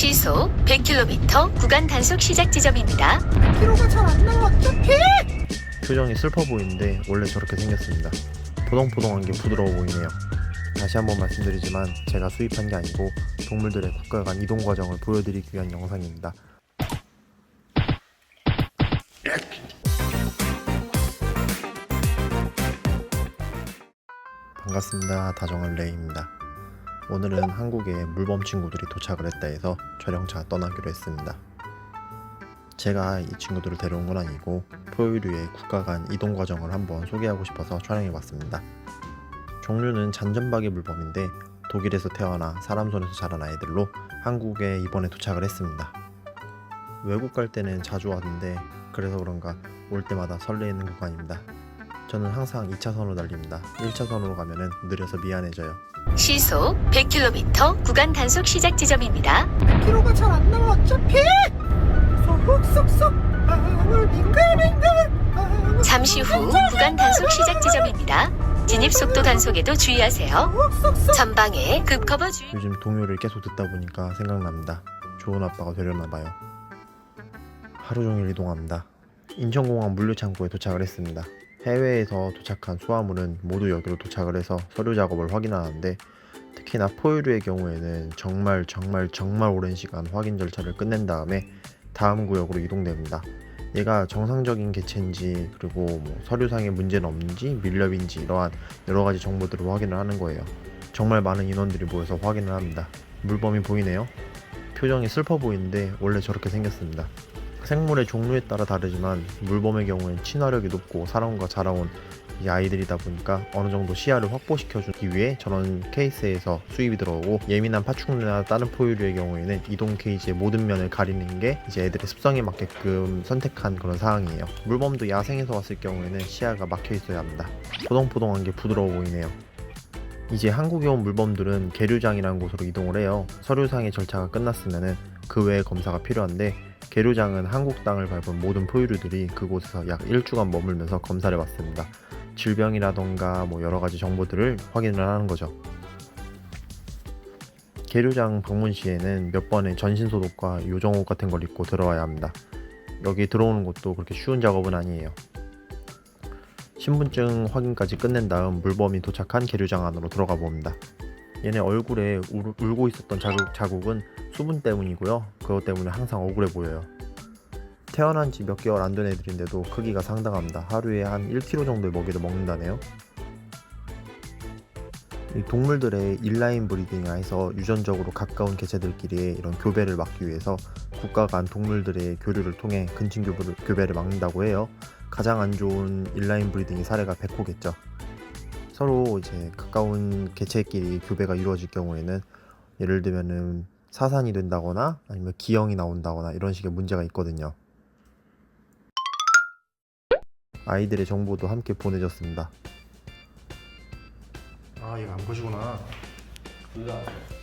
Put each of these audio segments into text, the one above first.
시속 100km 구간 단속 시작 지점입니다. 키로가 잘 안 나와. 어떡해? 표정이 슬퍼 보이는데 원래 저렇게 생겼습니다. 포동포동한 게 부드러워 보이네요. 다시 한번 말씀드리지만 제가 수입한 게 아니고 동물들의 국가 간 이동 과정을 보여드리기 위한 영상입니다. 반갑습니다. 다정한 레이입니다. 오늘은 한국에 물범 친구들이 도착을 했다 해서 촬영차 떠나기로 했습니다. 제가 이 친구들을 데려온 건 아니고 포유류의 국가 간 이동 과정을 한번 소개하고 싶어서 촬영해봤습니다. 종류는 잔점박이 물범인데 독일에서 태어나 사람 손에서 자란 아이들로 한국에 이번에 도착을 했습니다. 외국 갈 때는 자주 왔는데 그래서 그런가 올 때마다 설레이는 구간입니다. 저는 항상 2차선으로 달립니다. 1차선으로 가면은 느려서 미안해져요. 시속 100km 구간 단속 시작 지점입니다. 키로가 잘 안 나와. 어떡해? 쏙쏙쏙. 방울 빙글빙글. 잠시 후 구간 단속 시작 지점입니다. 진입 속도 단속에도 주의하세요. 쏙쏙쏙. 전방에 급커버 주의. 요즘 동요를 계속 듣다 보니까 생각납니다. 좋은 아빠가 되려나봐요. 하루 종일 이동합니다. 인천공항 물류창고에 도착을 했습니다. 해외에서 도착한 수화물은 모두 여기로 도착을 해서 서류 작업을 확인하는데 특히나 포유류의 경우에는 정말 오랜 시간 확인 절차를 끝낸 다음에 다음 구역으로 이동됩니다. 얘가 정상적인 개체인지 그리고 서류상의 문제는 없는지 밀렵인지 이러한 여러가지 정보들을 확인을 하는 거예요. 정말 많은 인원들이 모여서 확인을 합니다. 물범이 보이네요. 표정이 슬퍼 보이는데 원래 저렇게 생겼습니다. 생물의 종류에 따라 다르지만 물범의 경우엔 친화력이 높고 사람과 자라온 이 아이들이다 보니까 어느 정도 시야를 확보시켜주기 위해 저런 케이스에서 수입이 들어오고 예민한 파충류나 다른 포유류의 경우에는 이동 케이지의 모든 면을 가리는 게 이제 애들의 습성에 맞게끔 선택한 그런 사항이에요. 물범도 야생에서 왔을 경우에는 시야가 막혀 있어야 합니다. 포동포동한 게 부드러워 보이네요. 이제 한국에 온 물범들은 계류장이라는 곳으로 이동을 해요. 서류상의 절차가 끝났으면은 그 외에 검사가 필요한데 계류장은 한국 땅을 밟은 모든 포유류들이 그곳에서 약 1주간 머물면서 검사를 받습니다. 질병이라던가 여러가지 정보들을 확인을 하는 거죠. 계류장 방문 시에는 몇 번의 전신소독과 요정옷 같은 걸 입고 들어와야 합니다. 여기 들어오는 것도 그렇게 쉬운 작업은 아니에요. 신분증 확인까지 끝낸 다음 물범이 도착한 계류장 안으로 들어가 봅니다. 얘네 얼굴에 울고 있었던 자국은 수분 때문이고요. 그것 때문에 항상 억울해 보여요. 태어난 지 몇 개월 안 된 애들인데도 크기가 상당합니다. 하루에 한 1kg 정도의 먹이를 먹는다네요. 이 동물들의 인라인 브리딩이라 해서 유전적으로 가까운 개체들끼리의 이런 교배를 막기 위해서 국가 간 동물들의 교류를 통해 근친 교배를 막는다고 해요. 가장 안 좋은 인라인 브리딩의 사례가 백호겠죠. 서로 이제 가까운 개체끼리 교배가 이루어질 경우에는 예를 들면은 사산이 된다거나 아니면 기형이 나온다거나 이런 식의 문제가 있거든요. 아이들의 정보도 함께 보내줬습니다. 아, 얘가 암컷이구나.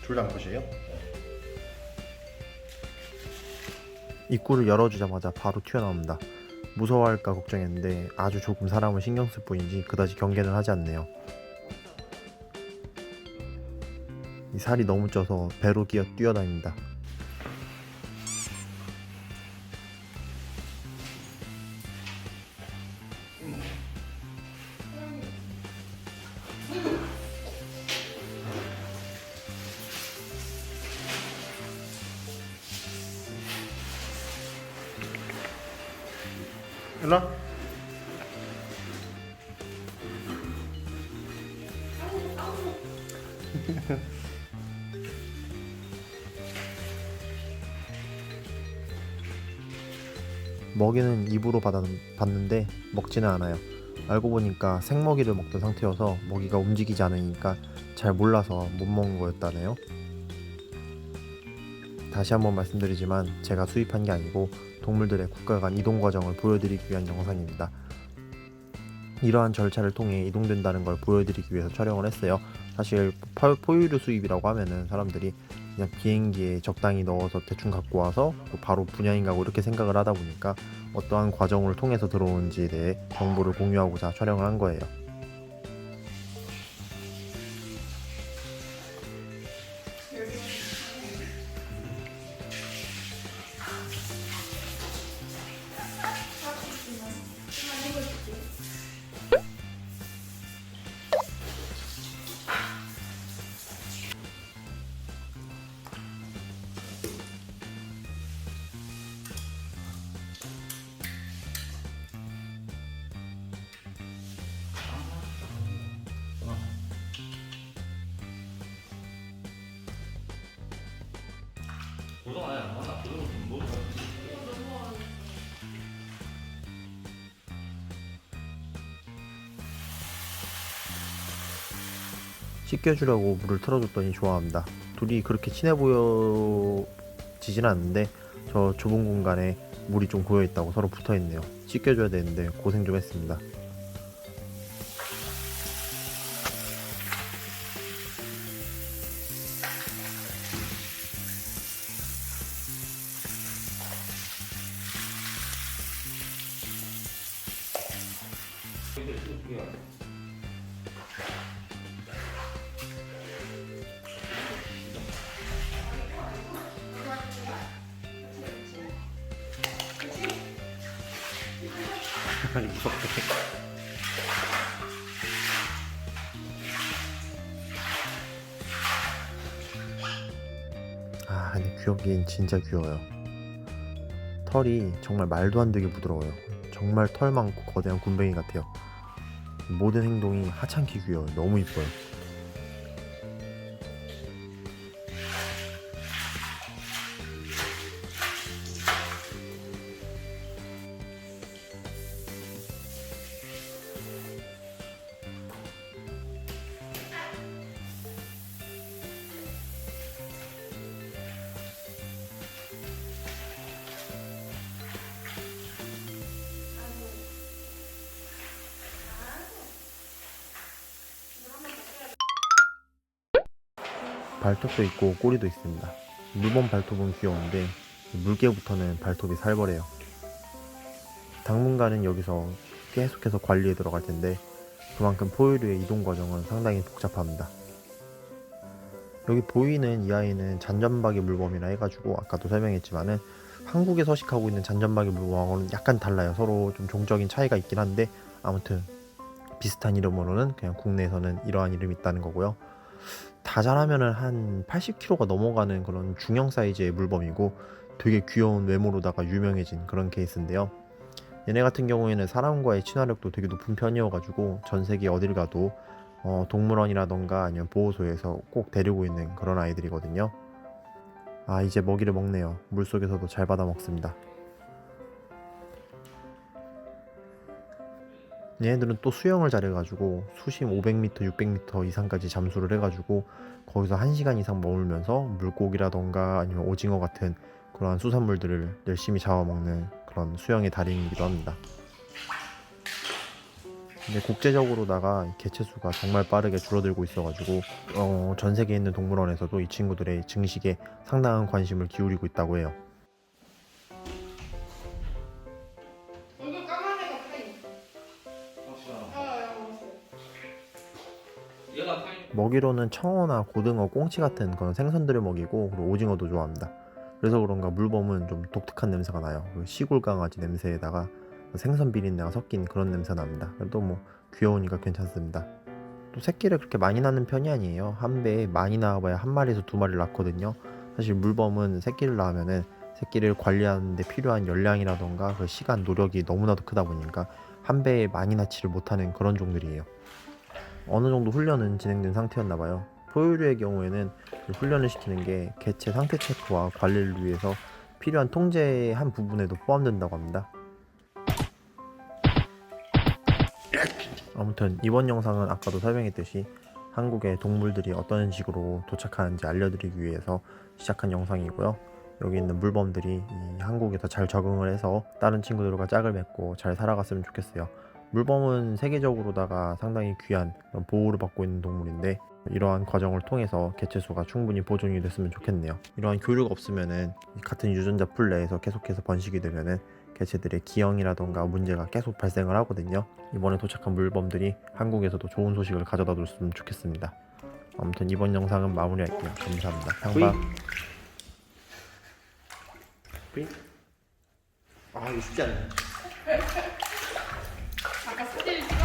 둘 다 암컷이에요? 입구를 열어주자마자 바로 튀어나옵니다. 무서워할까 걱정했는데 아주 조금 사람을 신경 쓸 뿐이지 그다지 경계는 하지 않네요. 이 살이 너무 쪄서 배로 뛰어다닙니다. 일로와. 먹이는 입으로 받는데 먹지는 않아요. 알고 보니까 생먹이를 먹던 상태여서 먹이가 움직이지 않으니까 잘 몰라서 못 먹은 거였다네요. 다시 한번 말씀드리지만 제가 수입한 게 아니고 동물들의 국가 간 이동 과정을 보여드리기 위한 영상입니다. 이러한 절차를 통해 이동된다는 걸 보여드리기 위해서 촬영을 했어요. 사실 포유류 수입이라고 하면은 사람들이 그냥 비행기에 적당히 넣어서 대충 갖고 와서 바로 분양인 가고 이렇게 생각을 하다 보니까 어떠한 과정을 통해서 들어오는지에 대해 정보를 공유하고자 촬영을 한 거예요. 씻겨주려고 물을 틀어줬더니 좋아합니다. 둘이 그렇게 친해 보여지진 않는데 저 좁은 공간에 물이 좀 고여있다고 서로 붙어있네요. 씻겨줘야 되는데 고생 좀 했습니다. 무섭게. 아, 근데 귀엽긴 진짜 귀여워요. 털이 정말 말도 안 되게 부드러워요. 정말 털 많고 거대한 굼벵이 같아요. 모든 행동이 하찮게 귀여워요. 너무 이뻐요. 발톱도 있고 꼬리도 있습니다. 물범 발톱은 귀여운데 물개부터는 발톱이 살벌해요. 당분간은 여기서 계속해서 관리에 들어갈 텐데 그만큼 포유류의 이동 과정은 상당히 복잡합니다. 여기 보이는 이 아이는 잔점박이 물범이라 해가지고 아까도 설명했지만은 한국에 서식하고 있는 잔점박이 물범하고는 약간 달라요. 서로 좀 종적인 차이가 있긴 한데 아무튼 비슷한 이름으로는 그냥 국내에서는 이러한 이름이 있다는 거고요. 다 자라면은 한 80kg가 넘어가는 그런 중형 사이즈의 물범이고 되게 귀여운 외모로다가 유명해진 그런 케이스인데요. 얘네 같은 경우에는 사람과의 친화력도 되게 높은 편이어가지고 전 세계 어딜 가도 동물원이라던가 아니면 보호소에서 꼭 데리고 있는 그런 아이들이거든요. 아, 이제 먹이를 먹네요. 물속에서도 잘 받아 먹습니다. 얘네들은 또 수영을 잘해가지고 수심 500m, 600m 이상까지 잠수를 해가지고 거기서 1시간 이상 머물면서 물고기라던가 아니면 오징어 같은 그러한 수산물들을 열심히 잡아먹는 그런 수영의 달인이기도 합니다. 근데 국제적으로다가 개체수가 정말 빠르게 줄어들고 있어가지고 전 세계에 있는 동물원에서도 이 친구들의 증식에 상당한 관심을 기울이고 있다고 해요. 이거 까만 애가 파인. 먹이로는 청어나 고등어, 꽁치 같은 그런 생선들을 먹이고 그리고 오징어도 좋아합니다. 그래서 그런가 물범은 좀 독특한 냄새가 나요. 시골 강아지 냄새에다가 생선 비린내가 섞인 그런 냄새가 납니다. 그래도 뭐 귀여우니까 괜찮습니다. 또 새끼를 그렇게 많이 낳는 편이 아니에요. 한 배에 많이 낳아봐야 한 마리에서 두 마리를 낳거든요. 사실 물범은 새끼를 낳으면은 새끼를 관리하는데 필요한 열량이라던가 그 시간, 노력이 너무나도 크다 보니까 한 배에 많이 낳지를 못하는 그런 종들이에요. 어느 정도 훈련은 진행된 상태였나봐요. 포유류의 경우에는 훈련을 시키는 게 개체 상태 체크와 관리를 위해서 필요한 통제의 한 부분에도 포함된다고 합니다. 아무튼 이번 영상은 아까도 설명했듯이 한국에 동물들이 어떤 식으로 도착하는지 알려드리기 위해서 시작한 영상이고요. 여기 있는 물범들이 이 한국에서 잘 적응을 해서 다른 친구들과 짝을 맺고 잘 살아갔으면 좋겠어요. 물범은 세계적으로다가 상당히 귀한 보호를 받고 있는 동물인데 이러한 과정을 통해서 개체수가 충분히 보존이 됐으면 좋겠네요. 이러한 교류가 없으면은 같은 유전자 풀 내에서 계속해서 번식이 되면은 개체들의 기형이라던가 문제가 계속 발생을 하거든요. 이번에 도착한 물범들이 한국에서도 좋은 소식을 가져다 줬으면 좋겠습니다. 아무튼 이번 영상은 마무리할게요. 감사합니다. 상박. 아, 이거 쉽지 않네. 아까 스틸